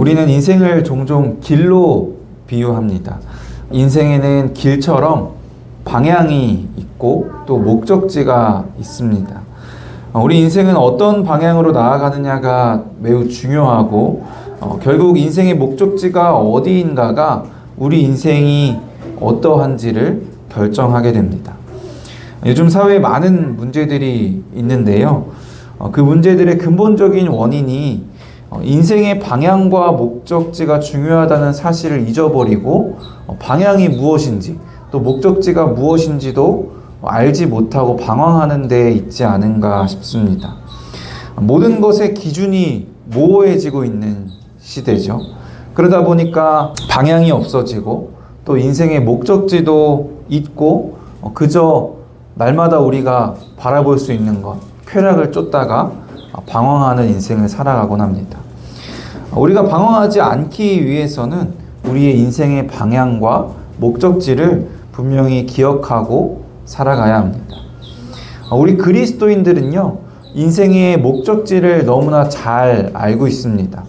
우리는 인생을 종종 길로 비유합니다. 인생에는 길처럼 방향이 있고 또 목적지가 있습니다. 우리 인생은 어떤 방향으로 나아가느냐가 매우 중요하고 결국 인생의 목적지가 어디인가가 우리 인생이 어떠한지를 결정하게 됩니다. 요즘 사회에 많은 문제들이 있는데요. 그 문제들의 근본적인 원인이 인생의 방향과 목적지가 중요하다는 사실을 잊어버리고 방향이 무엇인지 또 목적지가 무엇인지도 알지 못하고 방황하는 데 있지 않은가 싶습니다. 모든 것의 기준이 모호해지고 있는 시대죠. 그러다 보니까 방향이 없어지고 또 인생의 목적지도 잊고 그저 날마다 우리가 바라볼 수 있는 것, 쾌락을 쫓다가 방황하는 인생을 살아가곤 합니다. 우리가 방황하지 않기 위해서는 우리의 인생의 방향과 목적지를 분명히 기억하고 살아가야 합니다. 우리 그리스도인들은요, 인생의 목적지를 너무나 잘 알고 있습니다.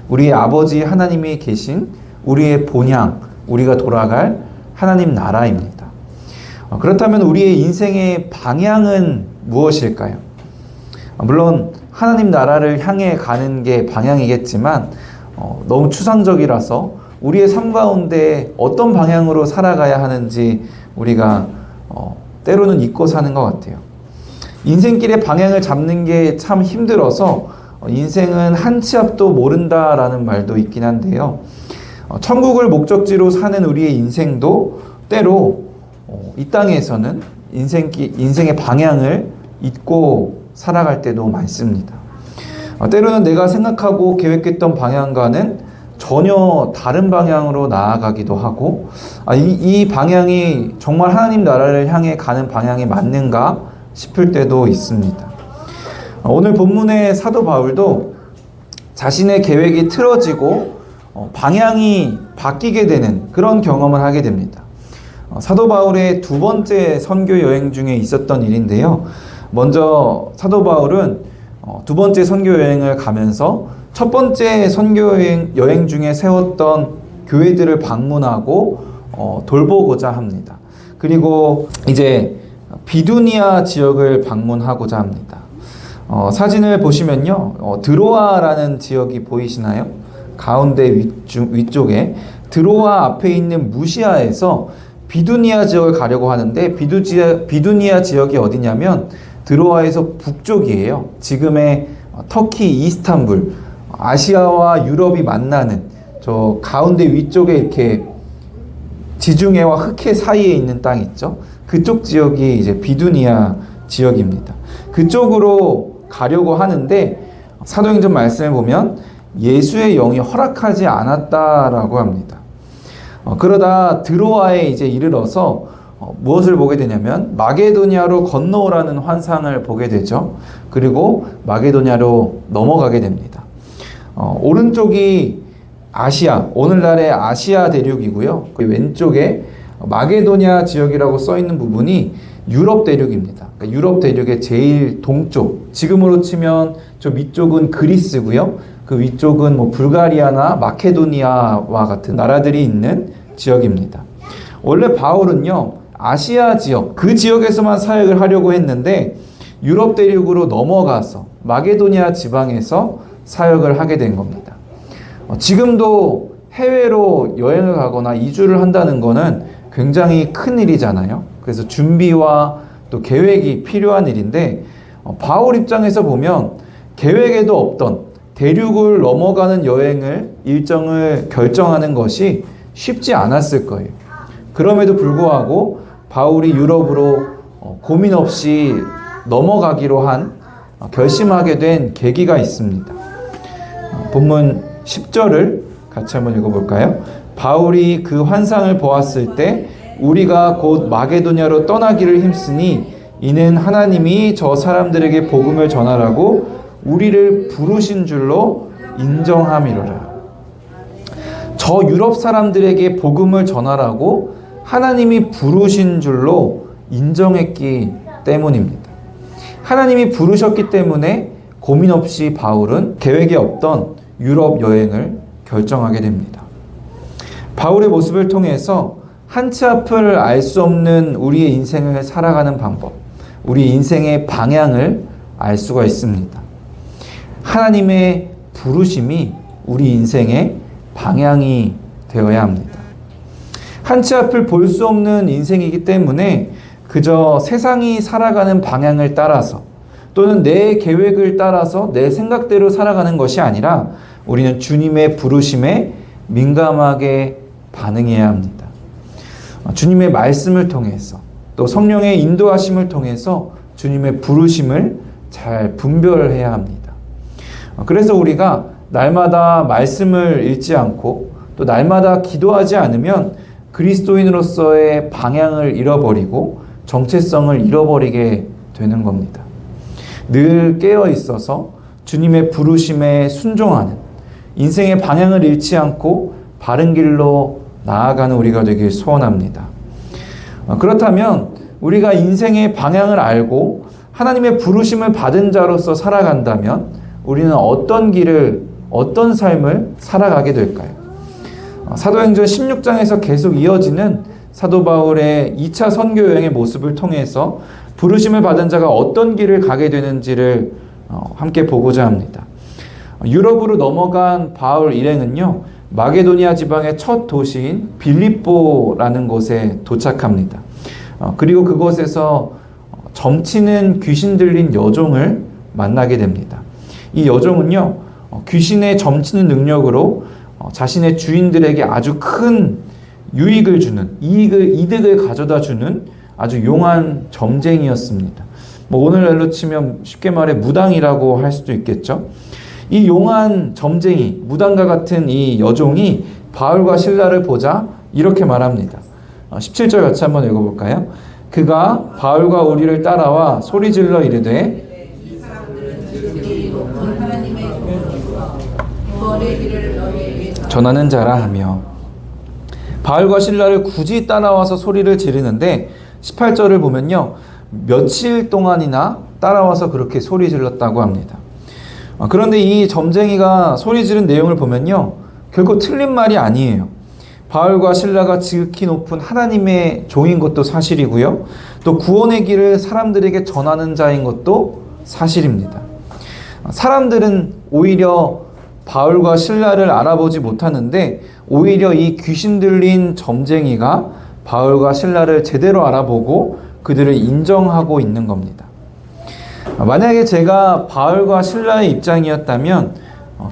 우리의 아버지 하나님이 계신 우리의 본향, 우리가 돌아갈 하나님 나라입니다. 그렇다면 우리의 인생의 방향은 무엇일까요? 물론 하나님 나라를 향해 가는 게 방향이겠지만 너무 추상적이라서 우리의 삶 가운데 어떤 방향으로 살아가야 하는지 우리가 때로는 잊고 사는 것 같아요. 인생길의 방향을 잡는 게 참 힘들어서 인생은 한 치 앞도 모른다라는 말도 있긴 한데요. 천국을 목적지로 사는 우리의 인생도 때로 이 땅에서는 인생의 방향을 잊고 살아갈 때도 많습니다. 때로는 내가 생각하고 계획했던 방향과는 전혀 다른 방향으로 나아가기도 하고 이 방향이 정말 하나님 나라를 향해 가는 방향이 맞는가 싶을 때도 있습니다. 오늘 본문의 사도 바울도 자신의 계획이 틀어지고 방향이 바뀌게 되는 그런 경험을 하게 됩니다. 사도 바울의 두 번째 선교 여행 중에 있었던 일인데요. 먼저 사도 바울은 두 번째 선교 여행을 가면서 첫 번째 선교 여행 중에 세웠던 교회들을 방문하고 돌보고자 합니다. 그리고 이제 비두니아 지역을 방문하고자 합니다. 사진을 보시면요, 드로아라는 지역이 보이시나요? 가운데 위쪽에 드로아 앞에 있는 무시아에서 비두니아 지역을 가려고 하는데 비두니아 지역이 어디냐면 드로아에서 북쪽이에요. 지금의 터키 이스탄불, 아시아와 유럽이 만나는 저 가운데 위쪽에 이렇게 지중해와 흑해 사이에 있는 땅 있죠. 그쪽 지역이 이제 비두니아 지역입니다. 그쪽으로 가려고 하는데 사도행전 말씀을 보면 예수의 영이 허락하지 않았다라고 합니다. 그러다 드로아에 이제 이르러서 무엇을 보게 되냐면 마게도냐로 건너오라는 환상을 보게 되죠. 그리고 마게도냐로 넘어가게 됩니다. 오른쪽이 아시아, 오늘날의 아시아 대륙이고요. 그 왼쪽에 마게도냐 지역이라고 써 있는 부분이 유럽 대륙입니다. 그러니까 유럽 대륙의 제일 동쪽, 지금으로 치면 저 밑쪽은 그리스고요. 그 위쪽은 뭐 불가리아나 마케도니아와 같은 나라들이 있는 지역입니다. 원래 바울은요, 아시아 지역, 그 지역에서만 사역을 하려고 했는데 유럽 대륙으로 넘어가서 마게도니아 지방에서 사역을 하게 된 겁니다. 지금도 해외로 여행을 가거나 이주를 한다는 거는 굉장히 큰 일이잖아요. 그래서 준비와 또 계획이 필요한 일인데 바울 입장에서 보면 계획에도 없던 대륙을 넘어가는 일정을 결정하는 것이 쉽지 않았을 거예요. 그럼에도 불구하고 바울이 유럽으로 고민 없이 넘어가기로 결심하게 된 계기가 있습니다. 본문 10절을 같이 한번 읽어볼까요? 바울이 그 환상을 보았을 때 우리가 곧 마게도냐로 떠나기를 힘쓰니 이는 하나님이 저 사람들에게 복음을 전하라고 우리를 부르신 줄로 인정함이로라. 저 유럽 사람들에게 복음을 전하라고 하나님이 부르신 줄로 인정했기 때문입니다. 하나님이 부르셨기 때문에 고민 없이 바울은 계획에 없던 유럽 여행을 결정하게 됩니다. 바울의 모습을 통해서 한치 앞을 알 수 없는 우리의 인생을 살아가는 방법, 우리 인생의 방향을 알 수가 있습니다. 하나님의 부르심이 우리 인생의 방향이 되어야 합니다. 한치 앞을 볼 수 없는 인생이기 때문에 그저 세상이 살아가는 방향을 따라서 또는 내 계획을 따라서 내 생각대로 살아가는 것이 아니라 우리는 주님의 부르심에 민감하게 반응해야 합니다. 주님의 말씀을 통해서 또 성령의 인도하심을 통해서 주님의 부르심을 잘 분별해야 합니다. 그래서 우리가 날마다 말씀을 읽지 않고 또 날마다 기도하지 않으면 그리스도인으로서의 방향을 잃어버리고 정체성을 잃어버리게 되는 겁니다. 늘 깨어 있어서 주님의 부르심에 순종하는 인생의 방향을 잃지 않고 바른 길로 나아가는 우리가 되길 소원합니다. 그렇다면 우리가 인생의 방향을 알고 하나님의 부르심을 받은 자로서 살아간다면 우리는 어떤 길을, 어떤 삶을 살아가게 될까요? 사도행전 16장에서 계속 이어지는 사도 바울의 2차 선교 여행의 모습을 통해서 부르심을 받은 자가 어떤 길을 가게 되는지를 함께 보고자 합니다. 유럽으로 넘어간 바울 일행은요, 마게도니아 지방의 첫 도시인 빌립보라는 곳에 도착합니다. 그리고 그곳에서 점치는 귀신 들린 여종을 만나게 됩니다. 이 여종은요, 귀신의 점치는 능력으로 자신의 주인들에게 아주 큰 유익을 주는, 이득을 가져다 주는 아주 용한 점쟁이였습니다. 오늘날로 치면 쉽게 말해 무당이라고 할 수도 있겠죠. 이 용한 점쟁이, 무당과 같은 이 여종이 바울과 실라를 보자 이렇게 말합니다. 17절 같이 한번 읽어볼까요? 그가 바울과 우리를 따라와 소리질러 이르되 전하는 자라 하며, 바울과 실라를 굳이 따라와서 소리를 지르는데 18절을 보면요, 며칠 동안이나 따라와서 그렇게 소리 질렀다고 합니다. 그런데 이 점쟁이가 소리 지른 내용을 보면요, 결코 틀린 말이 아니에요. 바울과 실라가 지극히 높은 하나님의 종인 것도 사실이고요, 또 구원의 길을 사람들에게 전하는 자인 것도 사실입니다. 사람들은 오히려 바울과 실라를 알아보지 못하는데 오히려 이 귀신 들린 점쟁이가 바울과 실라를 제대로 알아보고 그들을 인정하고 있는 겁니다. 만약에 제가 바울과 실라의 입장이었다면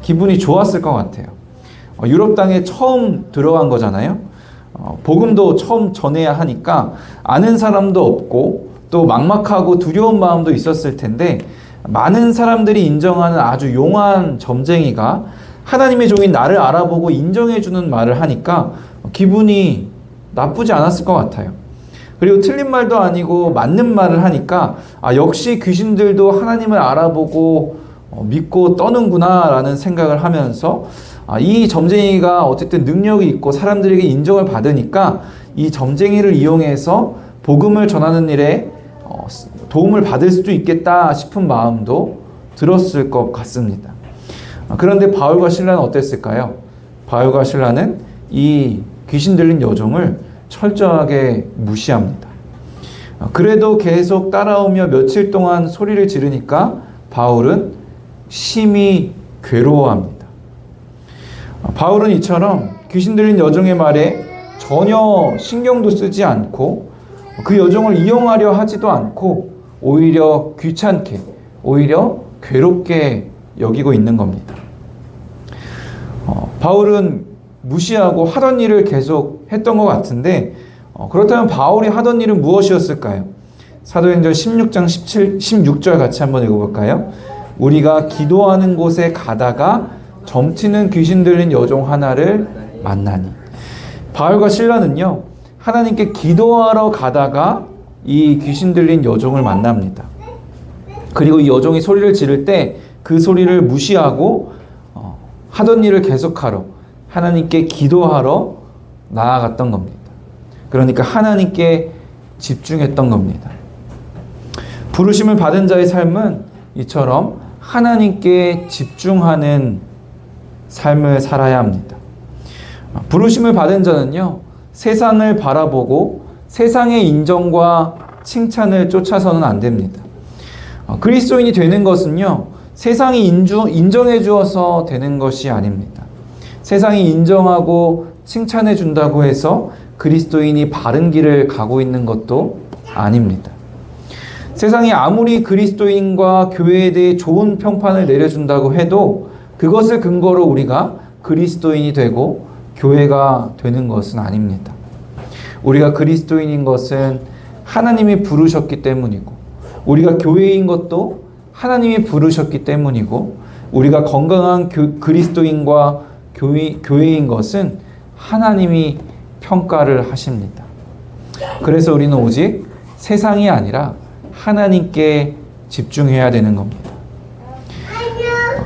기분이 좋았을 것 같아요. 유럽 땅에 처음 들어간 거잖아요. 복음도 처음 전해야 하니까 아는 사람도 없고 또 막막하고 두려운 마음도 있었을 텐데, 많은 사람들이 인정하는 아주 용한 점쟁이가 하나님의 종인 나를 알아보고 인정해주는 말을 하니까 기분이 나쁘지 않았을 것 같아요. 그리고 틀린 말도 아니고 맞는 말을 하니까 역시 귀신들도 하나님을 알아보고 믿고 떠는구나 라는 생각을 하면서 이 점쟁이가 어쨌든 능력이 있고 사람들에게 인정을 받으니까 이 점쟁이를 이용해서 복음을 전하는 일에 도움을 받을 수도 있겠다 싶은 마음도 들었을 것 같습니다. 그런데 바울과 실라는 어땠을까요? 바울과 실라는 이 귀신 들린 여종을 철저하게 무시합니다. 그래도 계속 따라오며 며칠 동안 소리를 지르니까 바울은 심히 괴로워합니다. 바울은 이처럼 귀신 들린 여종의 말에 전혀 신경도 쓰지 않고 그 여종을 이용하려 하지도 않고 오히려 귀찮게, 오히려 괴롭게 여기고 있는 겁니다. 바울은 무시하고 하던 일을 계속 했던 것 같은데, 그렇다면 바울이 하던 일은 무엇이었을까요? 사도행전 16장 16절 같이 한번 읽어볼까요? 우리가 기도하는 곳에 가다가 점치는 귀신 들린 여종 하나를 만나니. 바울과 실라는요, 하나님께 기도하러 가다가 이 귀신 들린 여종을 만납니다. 그리고 이 여종이 소리를 지를 때 그 소리를 무시하고 하던 일을 계속하러 하나님께 기도하러 나아갔던 겁니다. 그러니까 하나님께 집중했던 겁니다. 부르심을 받은 자의 삶은 이처럼 하나님께 집중하는 삶을 살아야 합니다. 부르심을 받은 자는요, 세상을 바라보고 세상의 인정과 칭찬을 쫓아서는 안 됩니다. 그리스도인이 되는 것은요, 세상이 인정해 주어서 되는 것이 아닙니다. 세상이 인정하고 칭찬해 준다고 해서 그리스도인이 바른 길을 가고 있는 것도 아닙니다. 세상이 아무리 그리스도인과 교회에 대해 좋은 평판을 내려준다고 해도 그것을 근거로 우리가 그리스도인이 되고 교회가 되는 것은 아닙니다. 우리가 그리스도인인 것은 하나님이 부르셨기 때문이고, 우리가 교회인 것도 하나님이 부르셨기 때문이고, 우리가 건강한 그리스도인과 교회인 것은 하나님이 평가를 하십니다. 그래서 우리는 오직 세상이 아니라 하나님께 집중해야 되는 겁니다.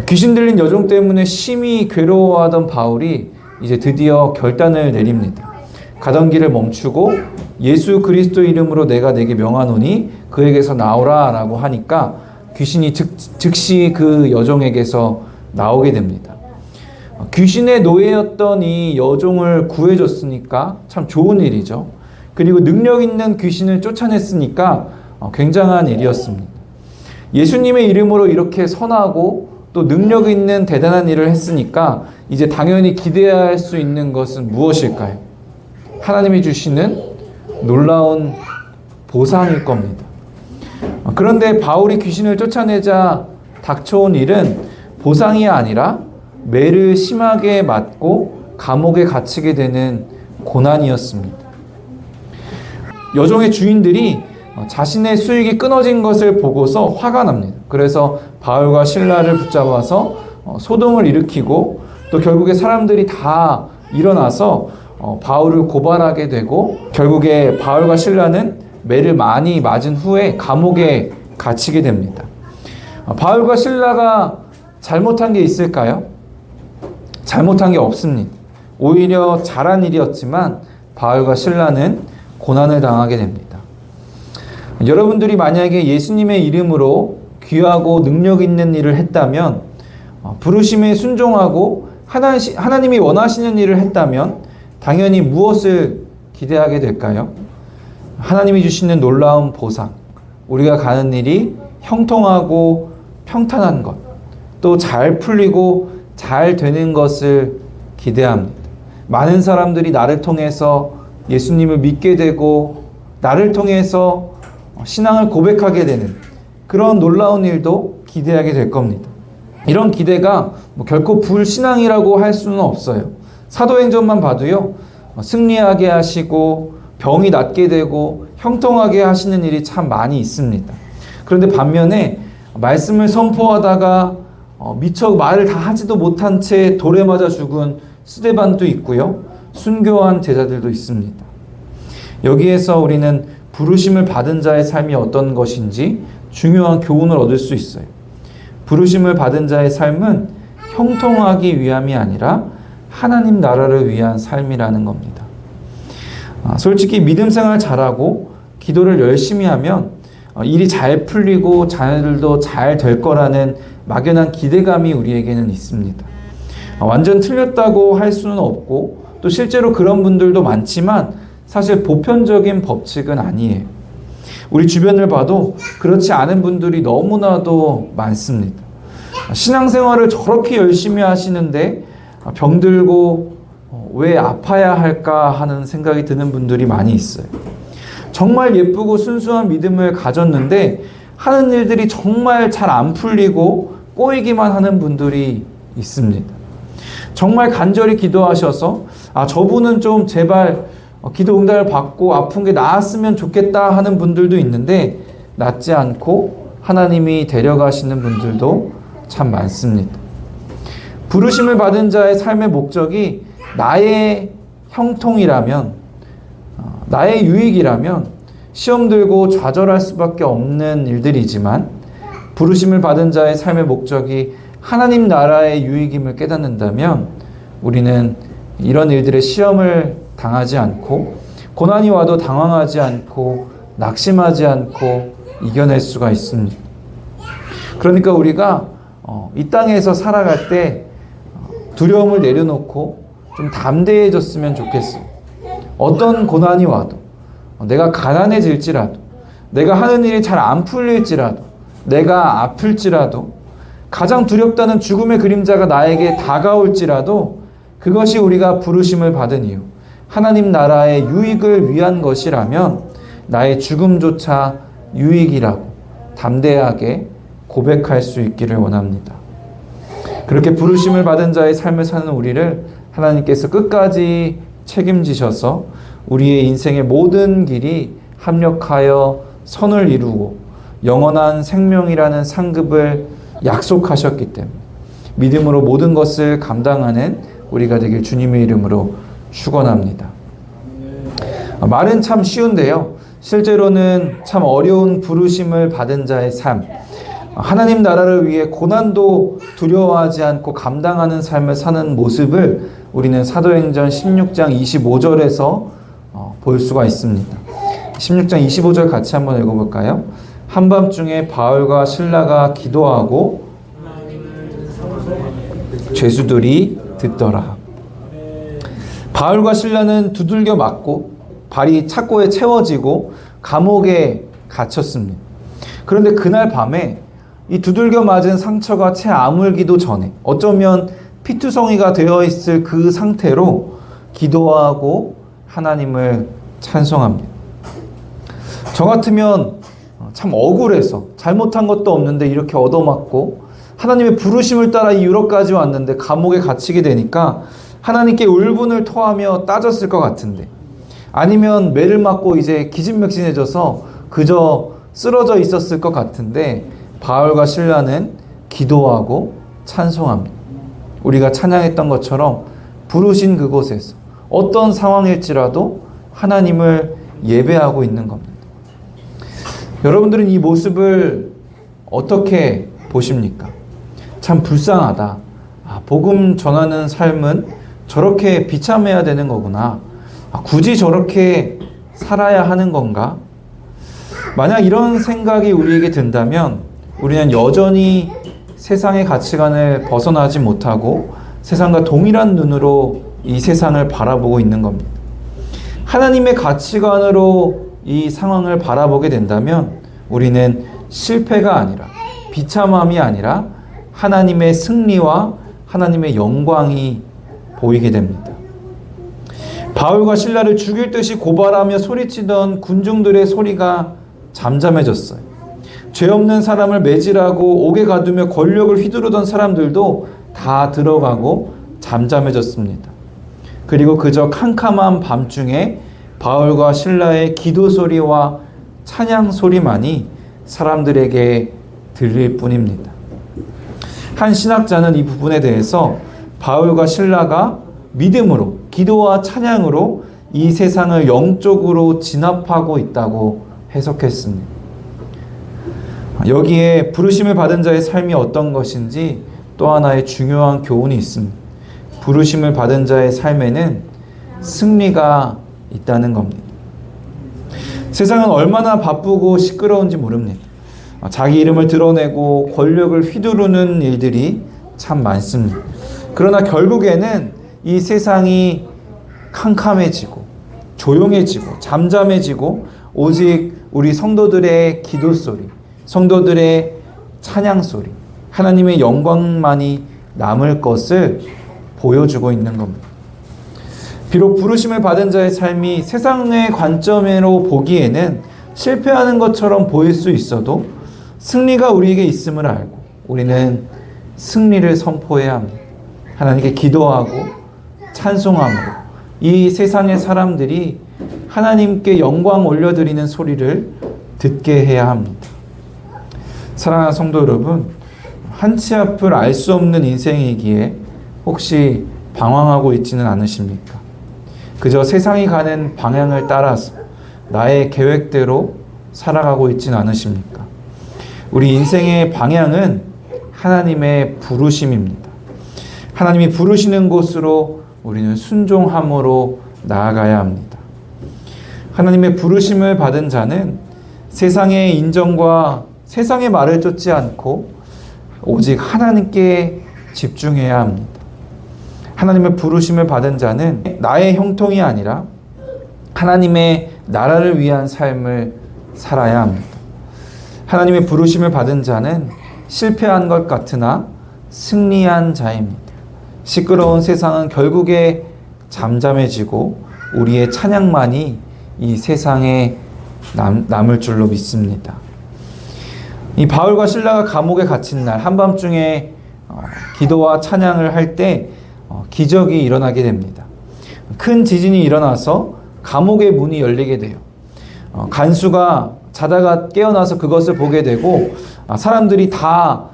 귀신 들린 여종 때문에 심히 괴로워하던 바울이 이제 드디어 결단을 내립니다. 가던 길을 멈추고 예수 그리스도 이름으로 내가 내게 명하노니 그에게서 나오라 라고 하니까 귀신이 즉시 그 여종에게서 나오게 됩니다. 귀신의 노예였던 이 여종을 구해줬으니까 참 좋은 일이죠. 그리고 능력 있는 귀신을 쫓아냈으니까 굉장한 일이었습니다. 예수님의 이름으로 이렇게 선하고 또 능력 있는 대단한 일을 했으니까 이제 당연히 기대할 수 있는 것은 무엇일까요? 하나님이 주시는 놀라운 보상일 겁니다. 그런데 바울이 귀신을 쫓아내자 닥쳐온 일은 보상이 아니라 매를 심하게 맞고 감옥에 갇히게 되는 고난이었습니다. 여종의 주인들이 자신의 수익이 끊어진 것을 보고서 화가 납니다. 그래서 바울과 실라를 붙잡아서 소동을 일으키고 또 결국에 사람들이 다 일어나서 바울을 고발하게 되고 결국에 바울과 실라는 매를 많이 맞은 후에 감옥에 갇히게 됩니다. 바울과 실라가 잘못한 게 있을까요? 잘못한 게 없습니다. 오히려 잘한 일이었지만 바울과 실라는 고난을 당하게 됩니다. 여러분들이 만약에 예수님의 이름으로 귀하고 능력 있는 일을 했다면, 부르심에 순종하고 하나님이 원하시는 일을 했다면 당연히 무엇을 기대하게 될까요? 하나님이 주시는 놀라운 보상, 우리가 가는 일이 형통하고 평탄한 것, 또 잘 풀리고 잘 되는 것을 기대합니다. 많은 사람들이 나를 통해서 예수님을 믿게 되고 나를 통해서 신앙을 고백하게 되는 그런 놀라운 일도 기대하게 될 겁니다. 이런 기대가 결코 불신앙이라고 할 수는 없어요. 사도행전만 봐도요, 승리하게 하시고 병이 낫게 되고 형통하게 하시는 일이 참 많이 있습니다. 그런데 반면에 말씀을 선포하다가 미처 말을 다 하지도 못한 채 돌에 맞아 죽은 스데반도 있고요, 순교한 제자들도 있습니다. 여기에서 우리는 부르심을 받은 자의 삶이 어떤 것인지 중요한 교훈을 얻을 수 있어요. 부르심을 받은 자의 삶은 형통하기 위함이 아니라 하나님 나라를 위한 삶이라는 겁니다. 솔직히 믿음 생활 잘하고 기도를 열심히 하면 일이 잘 풀리고 자녀들도 잘 될 거라는 막연한 기대감이 우리에게는 있습니다. 완전 틀렸다고 할 수는 없고 또 실제로 그런 분들도 많지만 사실 보편적인 법칙은 아니에요. 우리 주변을 봐도 그렇지 않은 분들이 너무나도 많습니다. 신앙생활을 저렇게 열심히 하시는데 병들고 왜 아파야 할까 하는 생각이 드는 분들이 많이 있어요. 정말 예쁘고 순수한 믿음을 가졌는데 하는 일들이 정말 잘 안 풀리고 꼬이기만 하는 분들이 있습니다. 정말 간절히 기도하셔서 저분은 좀 제발 기도 응답을 받고 아픈 게 나았으면 좋겠다 하는 분들도 있는데 낫지 않고 하나님이 데려가시는 분들도 참 많습니다. 부르심을 받은 자의 삶의 목적이 나의 형통이라면, 나의 유익이라면 시험 들고 좌절할 수밖에 없는 일들이지만, 부르심을 받은 자의 삶의 목적이 하나님 나라의 유익임을 깨닫는다면 우리는 이런 일들의 시험을 당하지 않고 고난이 와도 당황하지 않고 낙심하지 않고 이겨낼 수가 있습니다. 그러니까 우리가 이 땅에서 살아갈 때 두려움을 내려놓고 좀 담대해졌으면 좋겠어요. 어떤 고난이 와도, 내가 가난해질지라도, 내가 하는 일이 잘 안 풀릴지라도, 내가 아플지라도, 가장 두렵다는 죽음의 그림자가 나에게 다가올지라도 그것이 우리가 부르심을 받은 이유, 하나님 나라의 유익을 위한 것이라면 나의 죽음조차 유익이라고 담대하게 고백할 수 있기를 원합니다. 그렇게 부르심을 받은 자의 삶을 사는 우리를 하나님께서 끝까지 책임지셔서 우리의 인생의 모든 길이 합력하여 선을 이루고 영원한 생명이라는 상급을 약속하셨기 때문에 믿음으로 모든 것을 감당하는 우리가 되길 주님의 이름으로 축원합니다. 말은 참 쉬운데요. 실제로는 참 어려운 부르심을 받은 자의 삶, 하나님 나라를 위해 고난도 두려워하지 않고 감당하는 삶을 사는 모습을 우리는 사도행전 16장 25절에서 볼 수가 있습니다. 16장 25절 같이 한번 읽어볼까요? 한밤중에 바울과 실라가 기도하고 죄수들이 듣더라. 바울과 실라는 두들겨 맞고 발이 착고에 채워지고 감옥에 갇혔습니다. 그런데 그날 밤에 이 두들겨 맞은 상처가 채 아물기도 전에 어쩌면 피투성이가 되어 있을 그 상태로 기도하고 하나님을 찬송합니다. 저 같으면 참 억울해서 잘못한 것도 없는데 이렇게 얻어맞고 하나님의 부르심을 따라 이 유럽까지 왔는데 감옥에 갇히게 되니까 하나님께 울분을 토하며 따졌을 것 같은데, 아니면 매를 맞고 이제 기진맥진해져서 그저 쓰러져 있었을 것 같은데 바울과 실라는 기도하고 찬송합니다. 우리가 찬양했던 것처럼 부르신 그곳에서 어떤 상황일지라도 하나님을 예배하고 있는 겁니다. 여러분들은 이 모습을 어떻게 보십니까? 참 불쌍하다. 복음 전하는 삶은 저렇게 비참해야 되는 거구나. 굳이 저렇게 살아야 하는 건가? 만약 이런 생각이 우리에게 든다면 우리는 여전히 세상의 가치관을 벗어나지 못하고 세상과 동일한 눈으로 이 세상을 바라보고 있는 겁니다. 하나님의 가치관으로 이 상황을 바라보게 된다면 우리는 실패가 아니라, 비참함이 아니라 하나님의 승리와 하나님의 영광이 보이게 됩니다. 바울과 실라를 죽일 듯이 고발하며 소리치던 군중들의 소리가 잠잠해졌어요. 죄 없는 사람을 매질하고 옥에 가두며 권력을 휘두르던 사람들도 다 들어가고 잠잠해졌습니다. 그리고 그저 캄캄한 밤중에 바울과 실라의 기도 소리와 찬양 소리만이 사람들에게 들릴 뿐입니다. 한 신학자는 이 부분에 대해서 바울과 실라가 믿음으로, 기도와 찬양으로 이 세상을 영적으로 진압하고 있다고 해석했습니다. 여기에 부르심을 받은 자의 삶이 어떤 것인지 또 하나의 중요한 교훈이 있습니다. 부르심을 받은 자의 삶에는 승리가 있다는 겁니다. 세상은 얼마나 바쁘고 시끄러운지 모릅니다. 자기 이름을 드러내고 권력을 휘두르는 일들이 참 많습니다. 그러나 결국에는 이 세상이 캄캄해지고 조용해지고 잠잠해지고 오직 우리 성도들의 기도 소리, 성도들의 찬양 소리, 하나님의 영광만이 남을 것을 보여주고 있는 겁니다. 비록 부르심을 받은 자의 삶이 세상의 관점으로 보기에는 실패하는 것처럼 보일 수 있어도 승리가 우리에게 있음을 알고 우리는 승리를 선포해야 합니다. 하나님께 기도하고 찬송함으로 이 세상의 사람들이 하나님께 영광 올려드리는 소리를 듣게 해야 합니다. 사랑하는 성도 여러분, 한치 앞을 알 수 없는 인생이기에 혹시 방황하고 있지는 않으십니까? 그저 세상이 가는 방향을 따라서 나의 계획대로 살아가고 있지는 않으십니까? 우리 인생의 방향은 하나님의 부르심입니다. 하나님이 부르시는 곳으로 우리는 순종함으로 나아가야 합니다. 하나님의 부르심을 받은 자는 세상의 인정과 세상의 말을 쫓지 않고 오직 하나님께 집중해야 합니다. 하나님의 부르심을 받은 자는 나의 형통이 아니라 하나님의 나라를 위한 삶을 살아야 합니다. 하나님의 부르심을 받은 자는 실패한 것 같으나 승리한 자입니다. 시끄러운 세상은 결국에 잠잠해지고 우리의 찬양만이 이 세상에 남을 줄로 믿습니다. 이 바울과 실라가 감옥에 갇힌 날 한밤중에 기도와 찬양을 할 때 기적이 일어나게 됩니다. 큰 지진이 일어나서 감옥의 문이 열리게 돼요. 간수가 자다가 깨어나서 그것을 보게 되고 사람들이 다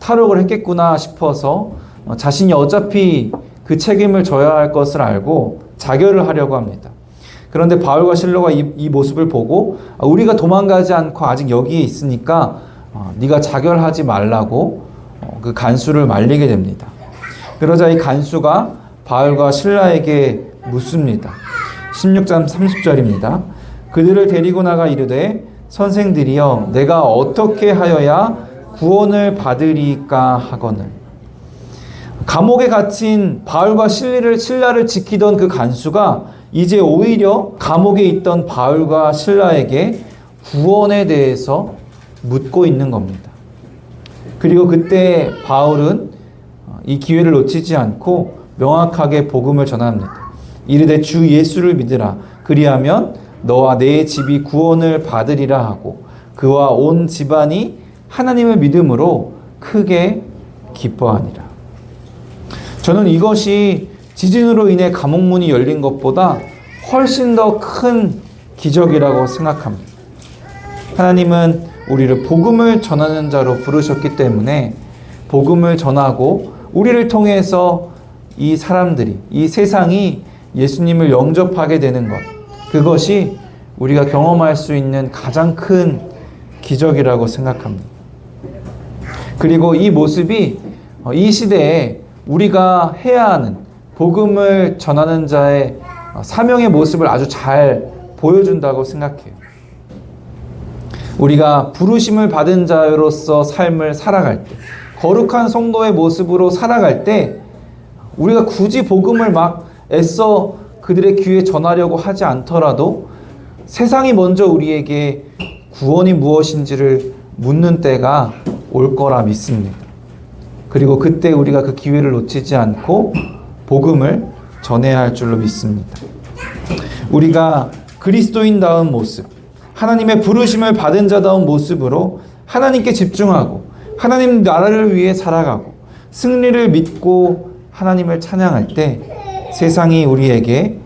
탈옥을 했겠구나 싶어서 자신이 어차피 그 책임을 져야 할 것을 알고 자결을 하려고 합니다. 그런데 바울과 실로가 이 모습을 보고 우리가 도망가지 않고 아직 여기에 있으니까 네가 자결하지 말라고 그 간수를 말리게 됩니다. 그러자 이 간수가 바울과 실라에게 묻습니다. 16장 30절입니다. 그들을 데리고 나가 이르되 선생들이여 내가 어떻게 하여야 구원을 받으리까 하거늘. 감옥에 갇힌 바울과 실라를 지키던 그 간수가 이제 오히려 감옥에 있던 바울과 실라에게 구원에 대해서 묻고 있는 겁니다. 그리고 그때 바울은 이 기회를 놓치지 않고 명확하게 복음을 전합니다. 이르되 주 예수를 믿으라. 그리하면 너와 내 집이 구원을 받으리라 하고 그와 온 집안이 하나님을 믿음으로 크게 기뻐하니라. 저는 이것이 지진으로 인해 감옥문이 열린 것보다 훨씬 더 큰 기적이라고 생각합니다. 하나님은 우리를 복음을 전하는 자로 부르셨기 때문에 복음을 전하고 우리를 통해서 이 사람들이, 이 세상이 예수님을 영접하게 되는 것, 그것이 우리가 경험할 수 있는 가장 큰 기적이라고 생각합니다. 그리고 이 모습이 이 시대에 우리가 해야 하는 복음을 전하는 자의 사명의 모습을 아주 잘 보여준다고 생각해요. 우리가 부르심을 받은 자로서 삶을 살아갈 때, 거룩한 성도의 모습으로 살아갈 때 우리가 굳이 복음을 막 애써 그들의 귀에 전하려고 하지 않더라도 세상이 먼저 우리에게 구원이 무엇인지를 묻는 때가 올 거라 믿습니다. 그리고 그때 우리가 그 기회를 놓치지 않고 복음을 전해야 할 줄로 믿습니다. 우리가 그리스도인다운 모습, 하나님의 부르심을 받은 자다운 모습으로 하나님께 집중하고 하나님 나라를 위해 살아가고 승리를 믿고 하나님을 찬양할 때 세상이 우리에게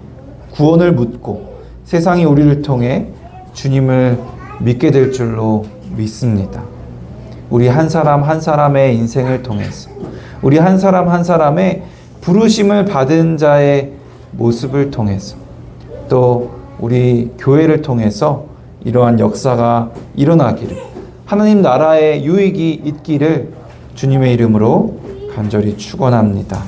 구원을 묻고 세상이 우리를 통해 주님을 믿게 될 줄로 믿습니다. 우리 한 사람 한 사람의 인생을 통해서 우리 한 사람 한 사람의 부르심을 받은 자의 모습을 통해서 또 우리 교회를 통해서 이러한 역사가 일어나기를 하나님 나라의 유익이 있기를 주님의 이름으로 간절히 축원합니다.